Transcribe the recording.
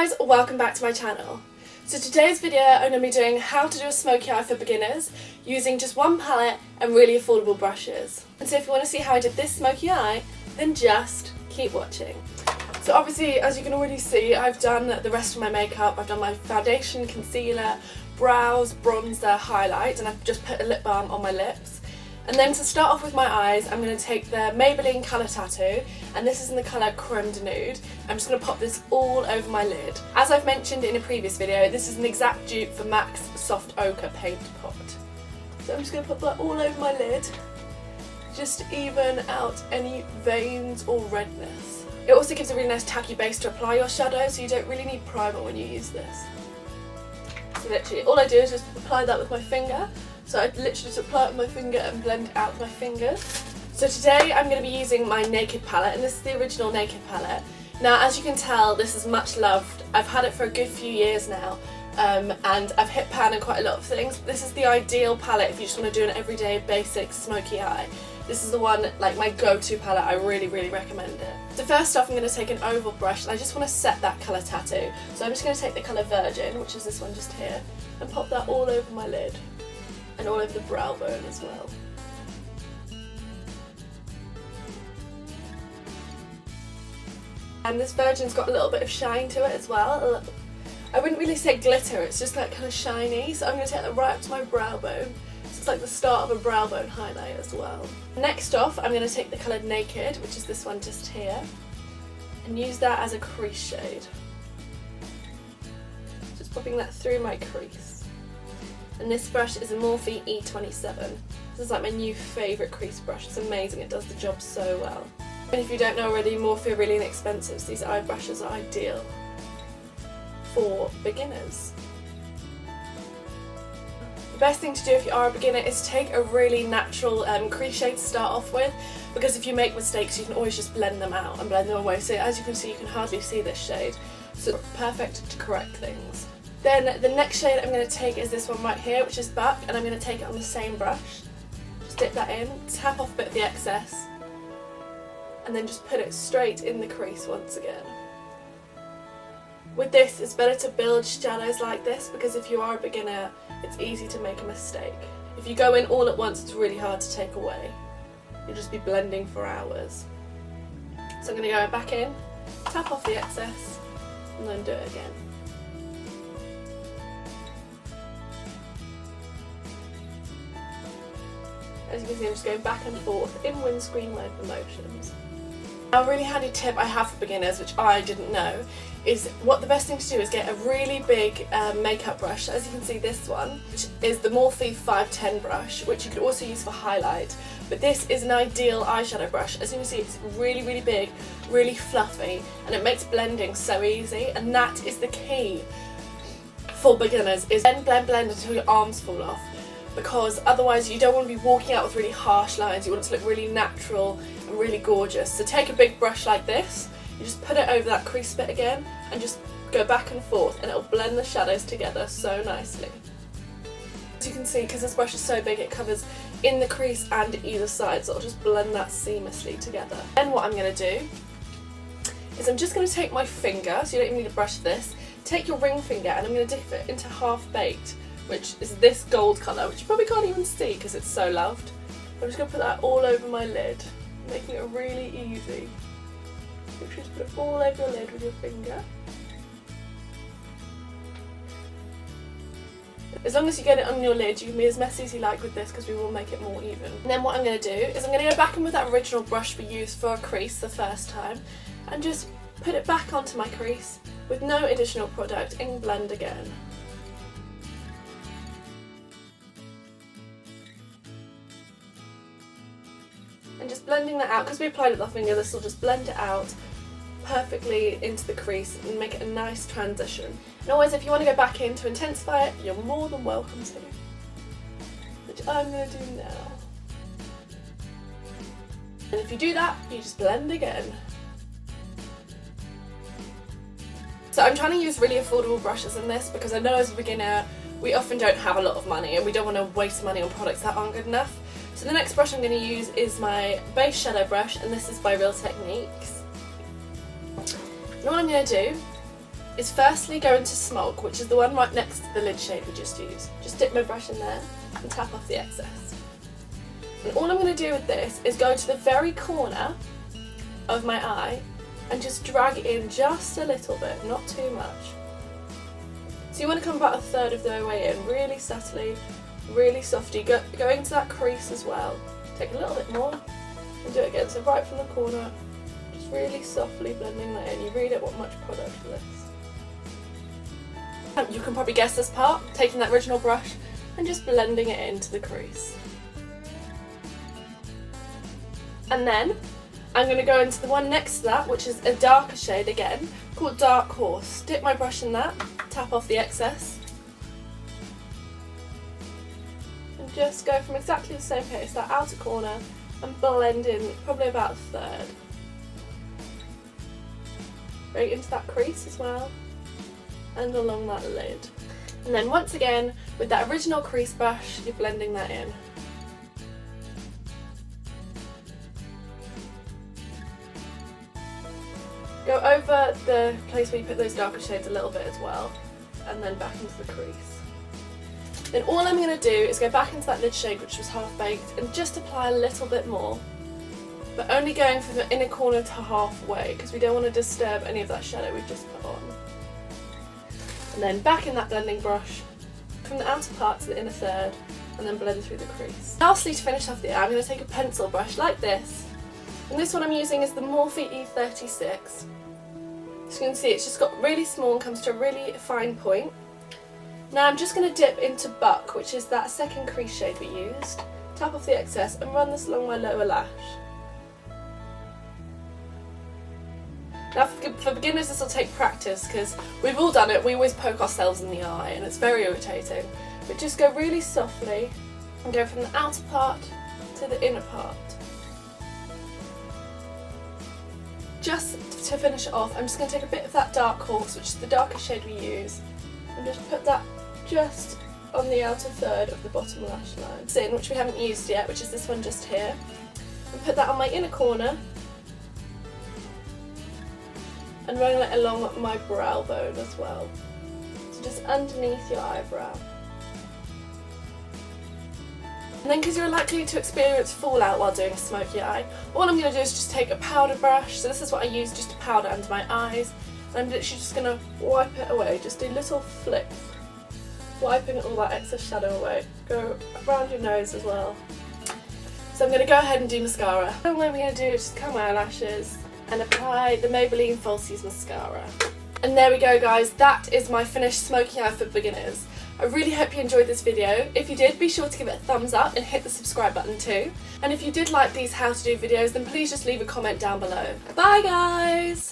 guys, welcome back to my channel. So today's video I'm going to be doing how to do a smoky eye for beginners using just one palette and really affordable brushes. And so if you want to see how I did this smoky eye, then just keep watching. So obviously, as you can already see, I've done the rest of my makeup. I've done my foundation, concealer, brows, bronzer, highlight, and I've just put a lip balm on my lips. And then to start off with my eyes, I'm going to take the Maybelline Colour Tattoo, and this is in the colour Creme de Nude. I'm just going to pop this all over my lid. As I've mentioned in a previous video, this is an exact dupe for MAC's Soft Ochre Paint Pot. So I'm just going to put that all over my lid, just to even out any veins or redness. It also gives a really nice tacky base to apply your shadow, so you don't really need primer when you use this. So literally, all I do is just apply that with my finger. So I literally just apply it with my finger and blend it out with my fingers. So today I'm going to be using my Naked palette, and this is the original Naked palette. Now, as you can tell, this is much loved. I've had it for a good few years now, and I've hit pan in quite a lot of things. This is the ideal palette if you just want to do an everyday basic smoky eye. This is the one, like my go-to palette. I really recommend it. So first off, I'm going to take an oval brush, and I just want to set that colour tattoo. So I'm just going to take the colour Virgin, which is this one just here, and pop that all over my lid. And all over the brow bone as well. And this Virgin's got a little bit of shine to it as well. I wouldn't really say glitter, it's just like kind of shiny. So I'm going to take that right up to my brow bone. So it's like the start of a brow bone highlight as well. Next off, I'm going to take the colour Naked, which is this one just here, and use that as a crease shade. Just popping that through my crease. And this brush is a Morphe E27. This is like my new favourite crease brush. It's amazing, it does the job so well. And if you don't know already, Morphe are really inexpensive, so these eye brushes are ideal for beginners. The best thing to do if you are a beginner is take a really natural crease shade to start off with, because if you make mistakes you can always just blend them out and blend them away. So as you can see, you can hardly see this shade, so it's perfect to correct things. Then the next shade I'm going to take is this one right here, which is Buck, and I'm going to take it on the same brush. Just dip that in, tap off a bit of the excess, and then just put it straight in the crease once again. With this, it's better to build shadows like this, because if you are a beginner, it's easy to make a mistake. If you go in all at once, it's really hard to take away. You'll just be blending for hours. So I'm going to go back in, tap off the excess, and then do it again. As you can see, I'm just going back and forth in windscreen like the motions. Now, a really handy tip I have for beginners, which I didn't know, is what the best thing to do is get a really big makeup brush. As you can see, this one, which is the Morphe 510 brush, which you could also use for highlight. But this is an ideal eyeshadow brush. As you can see, it's really big, really fluffy, and it makes blending so easy. And that is the key for beginners, is blend until your arms fall off. Because otherwise you don't want to be walking out with really harsh lines, you want it to look really natural and really gorgeous. So take a big brush like this, you just put it over that crease bit again and just go back and forth, and it'll blend the shadows together so nicely. As you can see, because this brush is so big, it covers in the crease and either side, so it'll just blend that seamlessly together. Then what I'm going to do is I'm just going to take my finger, so you don't even need to brush this, take your ring finger, and I'm going to dip it into Half Baked, which is this gold colour, which you probably can't even see because it's so loved. I'm just going to put that all over my lid, making it really easy. Make sure you just put it all over your lid with your finger. As long as you get it on your lid, you can be as messy as you like with this, because we will make it more even. And then what I'm going to do is I'm going to go back in with that original brush we used for a crease the first time, and just put it back onto my crease with no additional product and blend again. And just blending that out, because we applied it with our finger, this will just blend it out perfectly into the crease and make it a nice transition. And always, if you want to go back in to intensify it, you're more than welcome to, which I'm going to do now. And if you do that, you just blend again. So I'm trying to use really affordable brushes in this, because I know as a beginner we often don't have a lot of money and we don't want to waste money on products that aren't good enough. So the next brush I'm going to use is my base shadow brush, and this is by Real Techniques. And what I'm going to do is firstly go into Smoke, which is the one right next to the lid shade we just used. Just dip my brush in there and tap off the excess. And all I'm going to do with this is go to the very corner of my eye and just drag it in just a little bit, not too much. So you want to come about a third of the way in, really subtly, really softly, go into that crease as well. Take a little bit more and do it again. So right from the corner, just really softly blending that in. You really don't want much product for this. You can probably guess this part, taking that original brush and just blending it into the crease. And then I'm going to go into the one next to that, which is a darker shade again, called Dark Horse. Dip my brush in that, tap off the excess, and just go from exactly the same pace, that outer corner, and blend in probably about a third. Right into that crease as well, and along that lid. And then once again, with that original crease brush, you're blending that in. Go over the place where you put those darker shades a little bit as well, and then back into the crease. Then all I'm going to do is go back into that lid shade which was half baked and just apply a little bit more, but only going from the inner corner to halfway because we don't want to disturb any of that shadow we've just put on. And then back in that blending brush from the outer part to the inner third, and then blend through the crease. Lastly, to finish off the eye, I'm going to take a pencil brush like this, and this one I'm using is the Morphe E36. As you can see, it's just got really small and comes to a really fine point. Now I'm just going to dip into Buck, which is that second crease shade we used, tap off the excess and run this along my lower lash. Now for beginners this will take practice because we've all done it, we always poke ourselves in the eye and it's very irritating. But just go really softly and go from the outer part to the inner part. Just to finish it off, I'm just going to take a bit of that Dark Horse, which is the darkest shade we use, and just put that just on the outer third of the bottom lash line, which we haven't used yet, which is this one just here, and put that on my inner corner and run it along my brow bone as well, so just underneath your eyebrow. And then because you're likely to experience fallout while doing a smoky eye, all I'm going to do is just take a powder brush, so this is what I use just to powder under my eyes, and I'm literally just going to wipe it away, just do little flicks, wiping all that excess shadow away. Go around your nose as well. So I'm going to go ahead and do mascara. And what I'm going to do is just curl my eyelashes and apply the Maybelline Falsies mascara. And there we go guys, that is my finished smoky eye for beginners. I really hope you enjoyed this video. If you did, be sure to give it a thumbs up and hit the subscribe button too. And if you did like these how to do videos, then please just leave a comment down below. Bye guys!